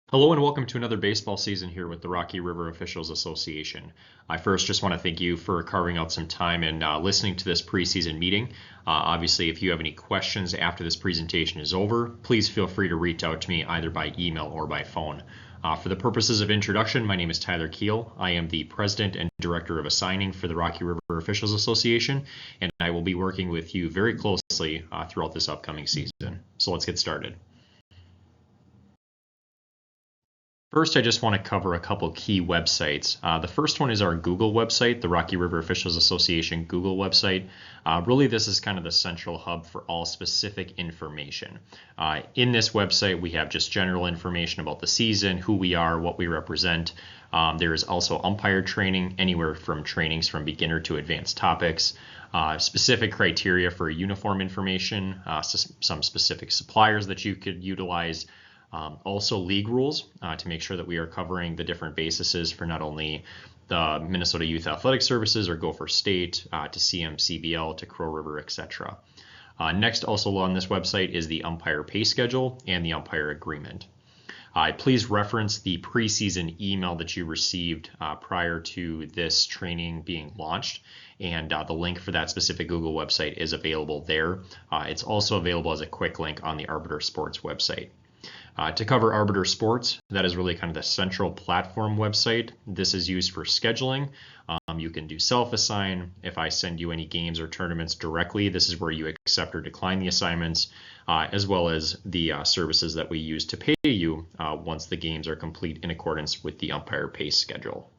Hello and welcome to another baseball season here with the Rocky River Officials Association. I first just want to thank you for carving out some time and listening to this preseason meeting. Obviously, if you have any questions after this presentation is over, please feel free to reach out to me either by email or by phone. For the purposes of introduction, my name is Tyler Keel. I am the President and Director of Assigning for the Rocky River Officials Association, and I will be working with you very closely throughout this upcoming season. So let's get started. First, I just want to cover a couple key websites. The first one is our Google website, the Rocky River Officials Association Google website. Really, this is kind of the central hub for all specific information. In this website, we have just general information about the season, who we are, what we represent. There is also umpire training, anywhere from trainings from beginner to advanced topics. Specific criteria for uniform information, some specific suppliers that you could utilize. Also league rules to make sure that we are covering the different bases for not only the Minnesota Youth Athletic Services or Gopher State to CMCBL to Crow River, etc. Next, also on this website is the umpire pay schedule and the umpire agreement. Please reference the preseason email that you received prior to this training being launched, and the link for that specific Google website is available there. It's also available as a quick link on the Arbiter Sports website. To cover Arbiter Sports, that is really kind of the central platform website. This is used for scheduling. You can do self-assign. If I send you any games or tournaments directly, this is where you accept or decline the assignments, as well as the services that we use to pay you once the games are complete in accordance with the umpire pay schedule.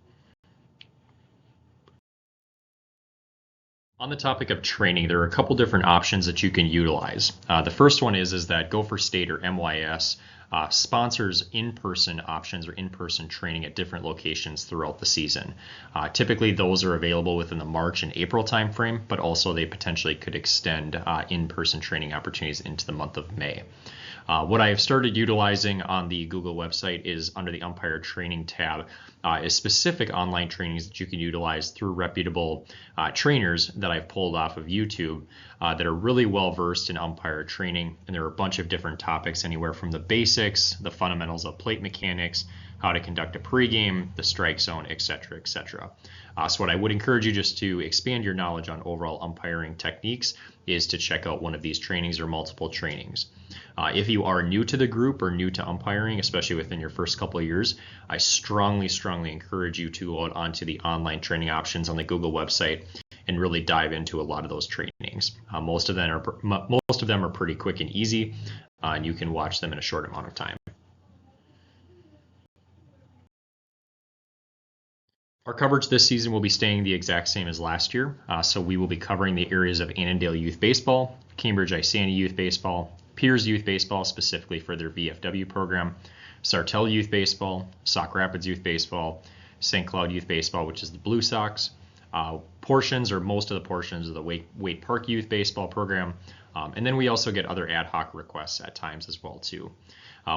On the topic of training, there are a couple different options that you can utilize. The first one is that Gopher State or MYS sponsors in-person options or in-person training at different locations throughout the season. Typically, those are available within the March and April timeframe, but also they potentially could extend in-person training opportunities into the month of May. What I have started utilizing on the Google website is under the umpire training tab is specific online trainings that you can utilize through reputable trainers that I've pulled off of YouTube that are really well versed in umpire training. And there are a bunch of different topics, anywhere from the basics, the fundamentals of plate mechanics, how to conduct a pregame, the strike zone, etc., etc. So what I would encourage you just to expand your knowledge on overall umpiring techniques is to check out one of these trainings or multiple trainings. If you are new to the group or new to umpiring, especially within your first couple of years, I strongly encourage you to go out onto the online training options on the Google website and really dive into a lot of those trainings. Most of them are pretty quick and easy, and you can watch them in a short amount of time. Our coverage this season will be staying the exact same as last year, so we will be covering the areas of Annandale Youth Baseball, Cambridge Isani Youth Baseball, Piers Youth Baseball, specifically for their VFW program, Sartell Youth Baseball, Sauk Rapids Youth Baseball, St. Cloud Youth Baseball, which is the Blue Sox, portions or most of the portions of the Waite Park Youth Baseball program, and then we also get other ad hoc requests at times as well too.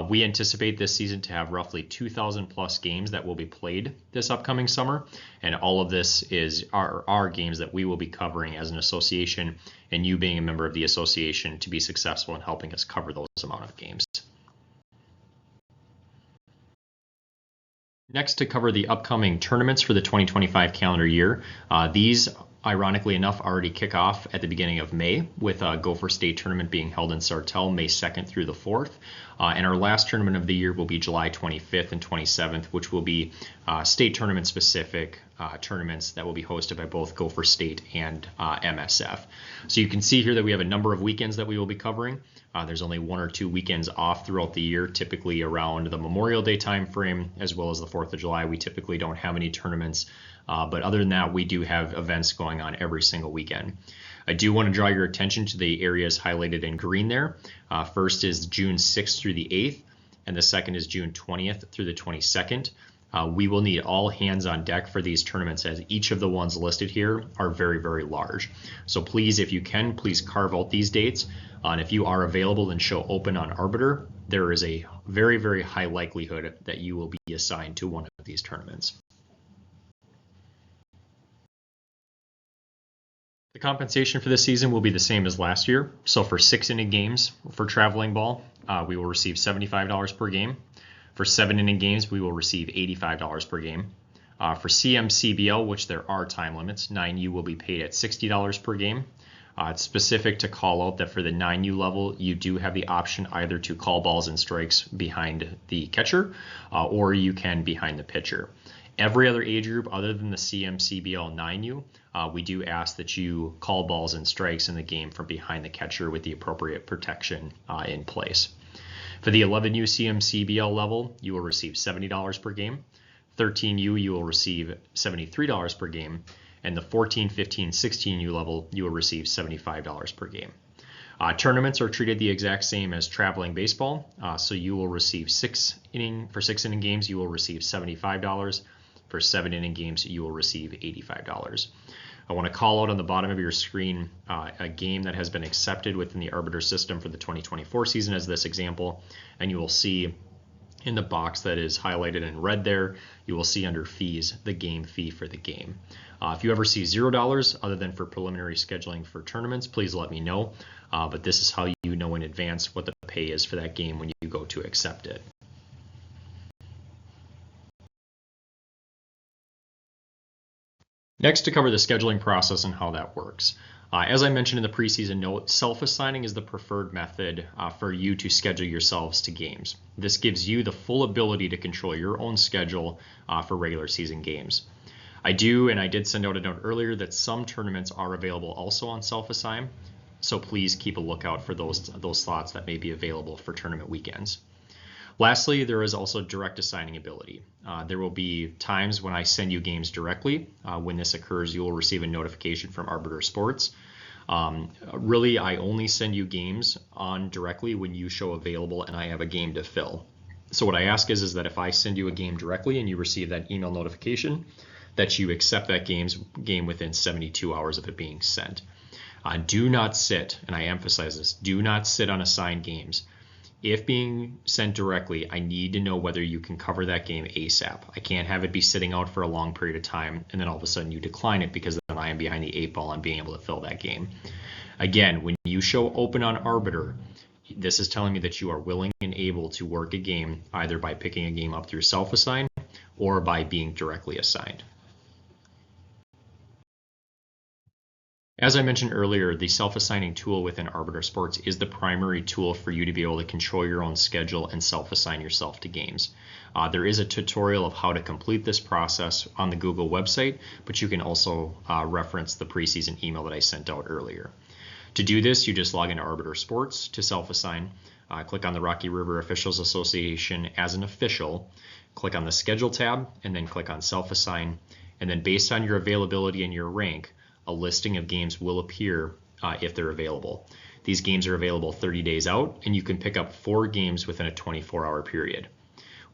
We anticipate this season to have roughly 2,000 plus games that will be played this upcoming summer, and all of this is our games that we will be covering as an association, and you being a member of the association to be successful in helping us cover those amount of games. Next, to cover the upcoming tournaments for the 2025 calendar year. These, ironically enough, already kick off at the beginning of May, with Gopher State tournament being held in Sartell May 2nd through the 4th. And our last tournament of the year will be July 25th and 27th, which will be state tournament specific tournaments that will be hosted by both Gopher State and MSF. So you can see here that we have a number of weekends that we will be covering. There's only 1 or 2 weekends off throughout the year, typically around the Memorial Day timeframe, as well as the 4th of July. We typically don't have any tournaments, but other than that, we do have events going on every single weekend. I do want to draw your attention to the areas highlighted in green there. First is June 6th through the 8th, and the second is June 20th through the 22nd. We will need all hands on deck for these tournaments, as each of the ones listed here are very large. So please, if you can, please carve out these dates. And if you are available and show open on Arbiter, there is a very high likelihood that you will be assigned to one of these tournaments. The compensation for this season will be the same as last year. So for 6-inning games for traveling ball, we will receive $75 per game. For 7-inning games, we will receive $85 per game. For CMCBL, which there are time limits, 9U will be paid at $60 per game. It's specific to call out that for the 9U level, you do have the option either to call balls and strikes behind the catcher, or you can behind the pitcher. Every other age group other than the CMCBL 9U, we do ask that you call balls and strikes in the game from behind the catcher with the appropriate protection in place. For the 11U CMCBL level, you will receive $70 per game. 13U, you will receive $73 per game. And the 14, 15, 16U level, you will receive $75 per game. Tournaments are treated the exact same as traveling baseball. So you will receive for 6-inning games, you will receive $75. For 7-inning games, you will receive $85. I want to call out on the bottom of your screen a game that has been accepted within the Arbiter system for the 2024 season as this example, and you will see in the box that is highlighted in red there, you will see under fees the game fee for the game. If you ever see $0 other than for preliminary scheduling for tournaments, please let me know, but this is how you know in advance what the pay is for that game when you go to accept it. Next, to cover the scheduling process and how that works. As I mentioned in the preseason note, self-assigning is the preferred method for you to schedule yourselves to games. This gives you the full ability to control your own schedule for regular season games. I did send out a note earlier that some tournaments are available also on self-assign, so please keep a lookout for those slots that may be available for tournament weekends. Lastly, there is also direct assigning ability. There will be times when I send you games directly. When this occurs, you will receive a notification from Arbiter Sports. Really, I only send you games on directly when you show available and I have a game to fill. So what I ask is that if I send you a game directly and you receive that email notification, that you accept that game within 72 hours of it being sent. Do not sit, and I emphasize this, do not sit on assigned games. If being sent directly, I need to know whether you can cover that game ASAP. I can't have it be sitting out for a long period of time and then all of a sudden you decline it because then I am behind the 8 ball on being able to fill that game. Again, when you show open on Arbiter, this is telling me that you are willing and able to work a game either by picking a game up through self-assign or by being directly assigned. As I mentioned earlier, the self-assigning tool within Arbiter Sports is the primary tool for you to be able to control your own schedule and self-assign yourself to games. There is a tutorial of how to complete this process on the Google website, but you can also reference the preseason email that I sent out earlier. To do this, you just log into Arbiter Sports to self-assign, click on the Rocky River Officials Association as an official, click on the Schedule tab, and then click on Self-Assign, and then based on your availability and your rank, a listing of games will appear if they're available. These games are available 30 days out, and you can pick up 4 games within a 24-hour period.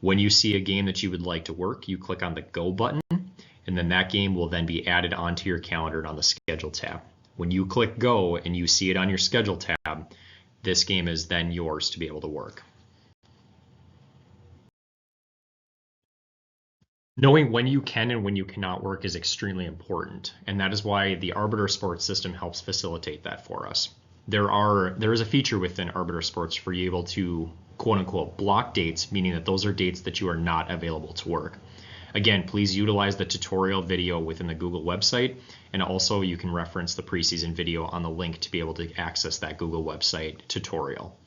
When you see a game that you would like to work, you click on the Go button, and then that game will then be added onto your calendar on the Schedule tab. When you click Go and you see it on your Schedule tab, this game is then yours to be able to work. Knowing when you can and when you cannot work is extremely important, and that is why the Arbiter Sports system helps facilitate that for us. There is a feature within Arbiter Sports for you able to quote-unquote block dates, meaning that those are dates that you are not available to work. Again, please utilize the tutorial video within the Google website, and also you can reference the preseason video on the link to be able to access that Google website tutorial.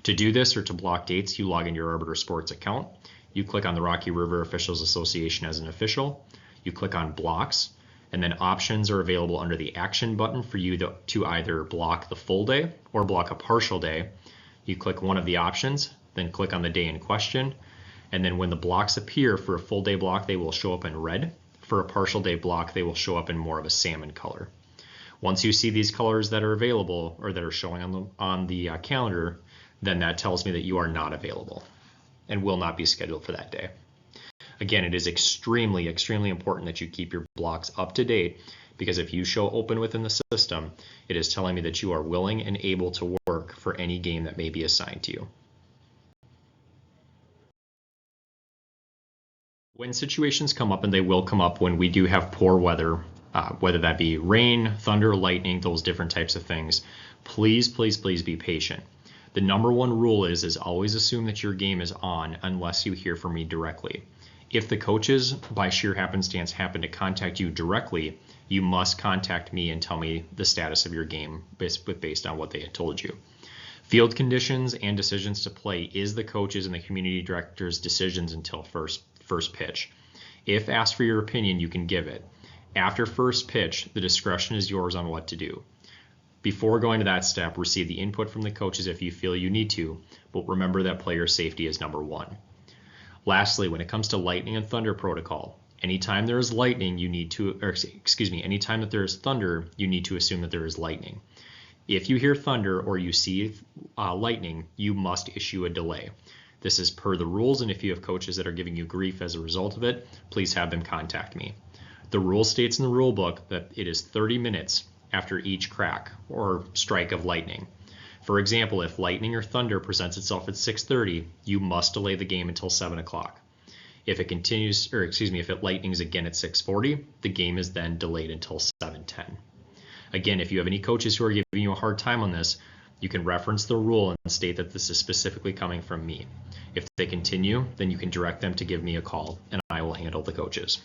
To do this or to block dates, you log in your Arbiter Sports account. You click on the Rocky River Officials Association as an official. You click on blocks, and then options are available under the action button for you to either block the full day or block a partial day. You click one of the options, then click on the day in question, and then when the blocks appear for a full day block, they will show up in red. For a partial day block, they will show up in more of a salmon color. Once you see these colors that are available or that are showing on the calendar, then that tells me that you are not available and will not be scheduled for that day. Again, it is extremely, extremely important that you keep your blocks up to date, because if you show open within the system, it is telling me that you are willing and able to work for any game that may be assigned to you. When situations come up, and they will come up when we do have poor weather, whether that be rain, thunder, lightning, those different types of things, please, please, please be patient. The number one rule is always assume that your game is on unless you hear from me directly. If the coaches, by sheer happenstance, happen to contact you directly, you must contact me and tell me the status of your game based on what they had told you. Field conditions and decisions to play is the coaches and the community director's decisions until first pitch. If asked for your opinion, you can give it. After first pitch, the discretion is yours on what to do. Before going to that step, receive the input from the coaches if you feel you need to, but remember that player safety is number one. Lastly, when it comes to lightning and thunder protocol, anytime there is lightning, anytime that there is thunder, you need to assume that there is lightning. If you hear thunder or you see lightning, you must issue a delay. This is per the rules, and if you have coaches that are giving you grief as a result of it, please have them contact me. The rule states in the rule book that it is 30 minutes after each crack or strike of lightning. For example, if lightning or thunder presents itself at 6:30, you must delay the game until 7 o'clock. If it lightnings again at 6:40, the game is then delayed until 7:10. Again, if you have any coaches who are giving you a hard time on this, you can reference the rule and state that this is specifically coming from me. If they continue, then you can direct them to give me a call and I will handle the coaches.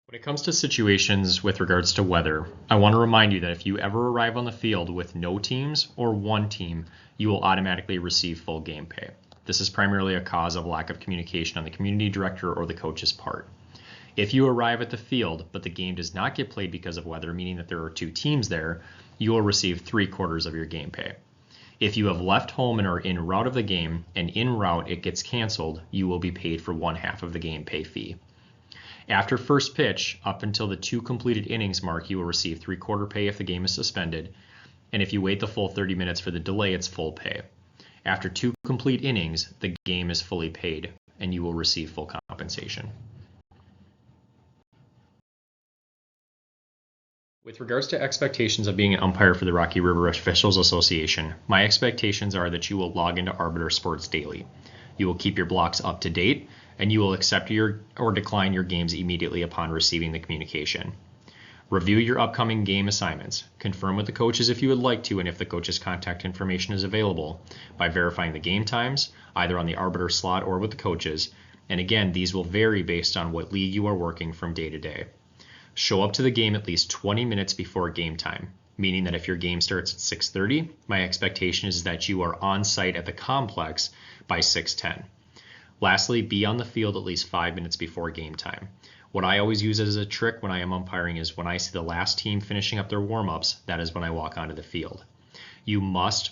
When it comes to situations with regards to weather, I want to remind you that if you ever arrive on the field with no teams or one team, you will automatically receive full game pay. This is primarily a cause of lack of communication on the community director or the coach's part. If you arrive at the field, but the game does not get played because of weather, meaning that there are two teams there, you will receive 3/4 of your game pay. If you have left home and are en route of the game, and en route it gets canceled, you will be paid for 1/2 of the game pay fee. After first pitch, up until the 2 completed innings mark, you will receive 3/4 pay if the game is suspended, and if you wait the full 30 minutes for the delay, it's full pay. After 2 complete innings, the game is fully paid, and you will receive full compensation. With regards to expectations of being an umpire for the Rocky River Officials Association, my expectations are that you will log into Arbiter Sports daily. You will keep your blocks up to date, and you will accept or decline your games immediately upon receiving the communication. Review your upcoming game assignments. Confirm with the coaches if you would like to and if the coach's contact information is available by verifying the game times, either on the Arbiter slot or with the coaches. And again, these will vary based on what league you are working from day to day. Show up to the game at least 20 minutes before game time, meaning that if your game starts at 6:30, my expectation is that you are on site at the complex by 6:10. Lastly, be on the field at least 5 minutes before game time. What I always use as a trick when I am umpiring is when I see the last team finishing up their warm-ups, that is when I walk onto the field. You must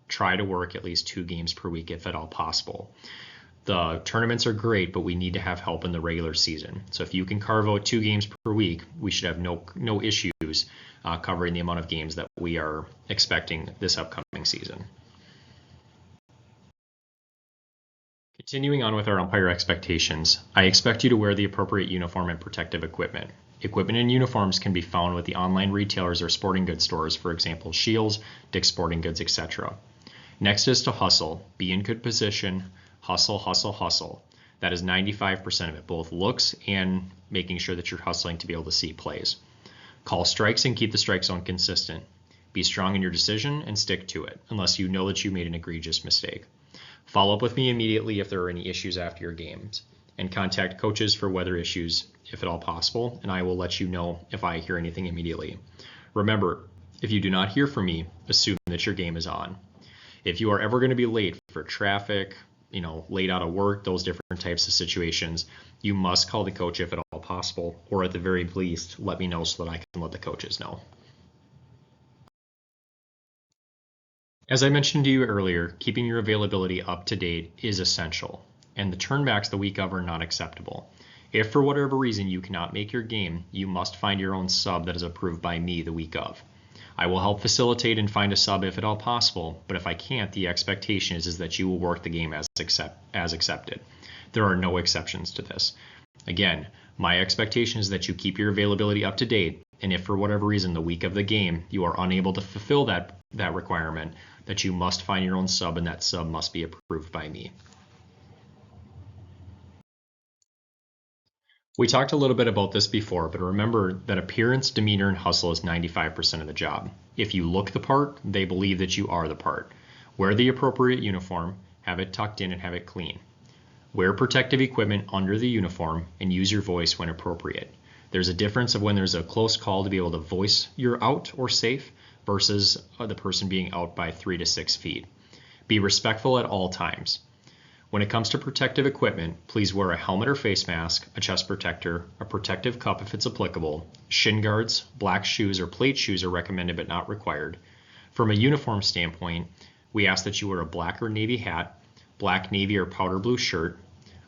try to work at least 2 games per week if at all possible. The tournaments are great, but we need to have help in the regular season. So if you can carve out 2 games per week, we should have no issues covering the amount of games that we are expecting this upcoming season. Continuing on with our umpire expectations, I expect you to wear the appropriate uniform and protective equipment. Equipment and uniforms can be found with the online retailers or sporting goods stores, for example, Shields, Dick's Sporting Goods, etc. Next is to hustle, be in good position, hustle. That is 95% of it, both looks and making sure that you're hustling to be able to see plays. Call strikes and keep the strike zone consistent. Be strong in your decision and stick to it, unless you know that you made an egregious mistake. Follow up with me immediately if there are any issues after your games, and contact coaches for weather issues if at all possible, and I will let you know if I hear anything immediately. Remember, if you do not hear from me, assume that your game is on. If you are ever going to be late for traffic, late out of work, those different types of situations, you must call the coach if at all possible, or at the very least, let me know so that I can let the coaches know. As I mentioned to you earlier, keeping your availability up to date is essential, and the turnbacks the week of are not acceptable. If for whatever reason you cannot make your game, you must find your own sub that is approved by me the week of. I will help facilitate and find a sub if at all possible, but if I can't, the expectation is that you will work the game as accepted. There are no exceptions to this. Again, my expectation is that you keep your availability up to date, and if for whatever reason the week of the game you are unable to fulfill that requirement, that you must find your own sub and that sub must be approved by me. We talked a little bit about this before, but remember that appearance, demeanor, and hustle is 95% of the job. If you look the part, they believe that you are the part. Wear the appropriate uniform, have it tucked in, and have it clean. Wear protective equipment under the uniform and use your voice when appropriate. There's a difference of when there's a close call to be able to voice you're out or safe versus the person being out by 3 to 6 feet. Be respectful at all times. When it comes to protective equipment, please wear a helmet or face mask, a chest protector, a protective cup if it's applicable. Shin guards, black shoes, or plate shoes are recommended but not required. From a uniform standpoint, we ask that you wear a black or navy hat, black navy or powder blue shirt,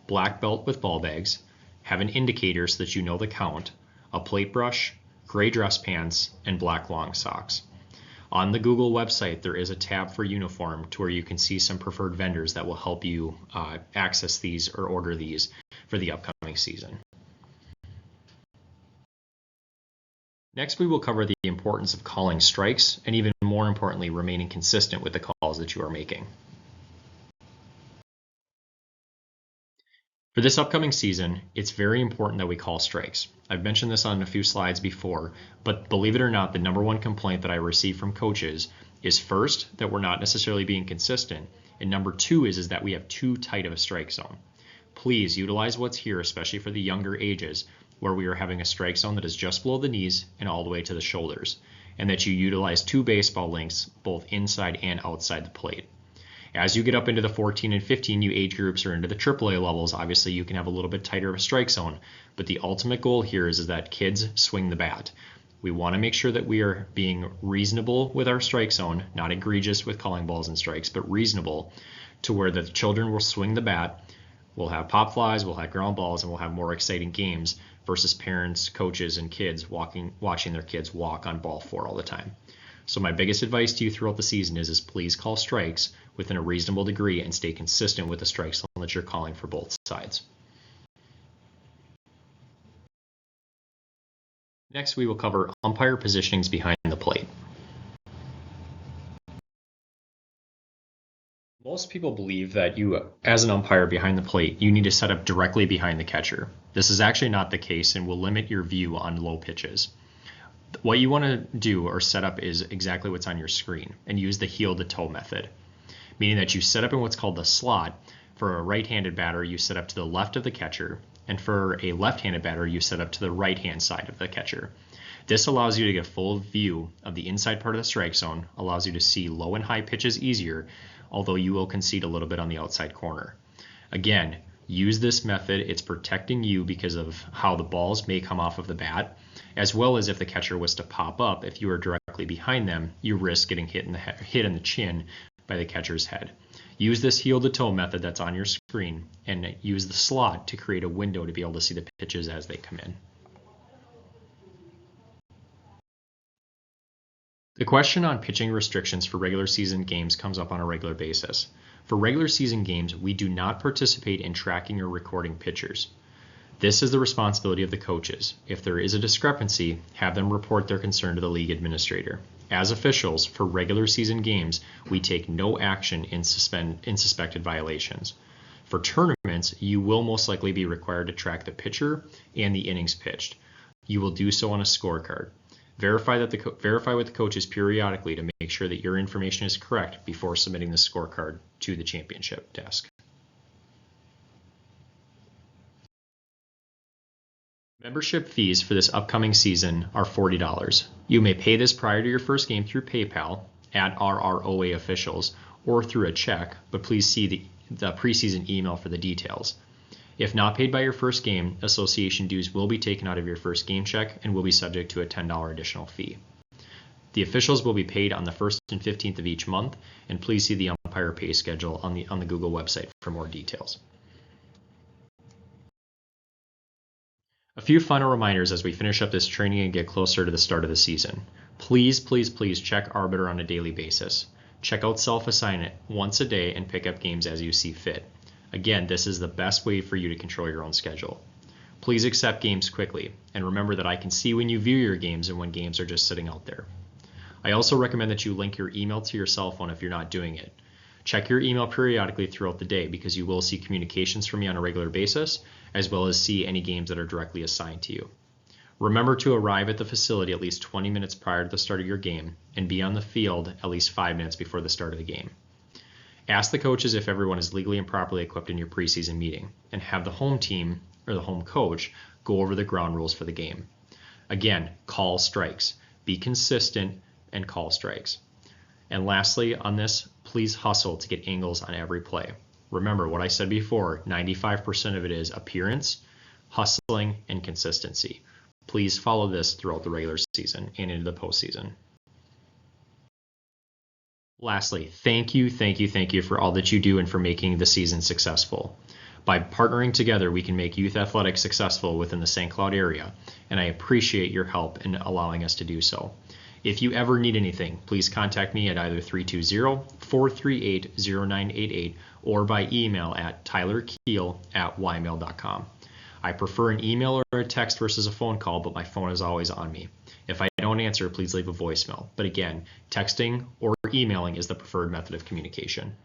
black belt with ball bags, have an indicator so that you know the count, a plate brush, gray dress pants, and black long socks. On the Google website, there is a tab for uniform to where you can see some preferred vendors that will help you access these or order these for the upcoming season. Next, we will cover the importance of calling strikes and, even more importantly, remaining consistent with the calls that you are making. For this upcoming season, it's very important that we call strikes. I've mentioned this on a few slides before, but believe it or not, the number one complaint that I receive from coaches is first, that we're not necessarily being consistent, and number two is that we have too tight of a strike zone. Please utilize what's here, especially for the younger ages, where we are having a strike zone that is just below the knees and all the way to the shoulders, and that you utilize 2 baseball lengths both inside and outside the plate. As you get up into the 14 and 15U age groups or into the AAA levels, obviously you can have a little bit tighter of a strike zone, but the ultimate goal here is that kids swing the bat. We want to make sure that we are being reasonable with our strike zone, not egregious with calling balls and strikes, but reasonable to where the children will swing the bat. We'll have pop flies, we'll have ground balls, and we'll have more exciting games versus parents, coaches, and kids watching their kids walk on ball 4 all the time. So my biggest advice to you throughout the season is please call strikes within a reasonable degree and stay consistent with the strike zone that you're calling for both sides. Next, we will cover umpire positionings behind the plate. Most people believe that you, as an umpire behind the plate, you need to set up directly behind the catcher. This is actually not the case and will limit your view on low pitches. What you want to do or set up is exactly what's on your screen and use the heel to toe method, meaning that you set up in what's called the slot. For a right-handed batter, you set up to the left of the catcher, and for a left-handed batter, you set up to the right-hand side of the catcher. This allows you to get a full view of the inside part of the strike zone, allows you to see low and high pitches easier, although you will concede a little bit on the outside corner. Again, use this method. It's protecting you because of how the balls may come off of the bat, as well as if the catcher was to pop up, if you are directly behind them, you risk getting hit in the chin by the catcher's head. Use this heel to toe method that's on your screen and use the slot to create a window to be able to see the pitches as they come in. The question on pitching restrictions for regular season games comes up on a regular basis. For regular season games, we do not participate in tracking or recording pitchers. This is the responsibility of the coaches. If there is a discrepancy, have them report their concern to the league administrator. As officials, for regular season games, we take no action in suspected violations. For tournaments, you will most likely be required to track the pitcher and the innings pitched. You will do so on a scorecard. Verify with the coaches periodically to make sure that your information is correct before submitting the scorecard to the championship desk. Membership fees for this upcoming season are $40. You may pay this prior to your first game through PayPal at RROA officials or through a check, but please see the preseason email for the details. If not paid by your first game, association dues will be taken out of your first game check and will be subject to a $10 additional fee. The officials will be paid on the 1st and 15th of each month, and please see the umpire pay schedule on the Google website for more details. A few final reminders as we finish up this training and get closer to the start of the season. Please check Arbiter on a daily basis. Check out Self-Assign It once a day and pick up games as you see fit. Again, this is the best way for you to control your own schedule. Please accept games quickly, and remember that I can see when you view your games and when games are just sitting out there. I also recommend that you link your email to your cell phone if you're not doing it. Check your email periodically throughout the day because you will see communications from me on a regular basis, as well as see any games that are directly assigned to you. Remember to arrive at the facility at least 20 minutes prior to the start of your game and be on the field at least 5 minutes before the start of the game. Ask the coaches if everyone is legally and properly equipped in your preseason meeting, and have the home team or the home coach go over the ground rules for the game. Again, call strikes. Be consistent and call strikes. And lastly on this, please hustle to get angles on every play. Remember what I said before, 95% of it is appearance, hustling, and consistency. Please follow this throughout the regular season and into the postseason. Lastly, thank you for all that you do and for making the season successful. By partnering together, we can make youth athletics successful within the St. Cloud area, and I appreciate your help in allowing us to do so. If you ever need anything, please contact me at either 320-438-0988 or by email at tylerkeel@ymail.com. I prefer an email or a text versus a phone call, but my phone is always on me. If I don't answer, please leave a voicemail. But again, texting or emailing is the preferred method of communication.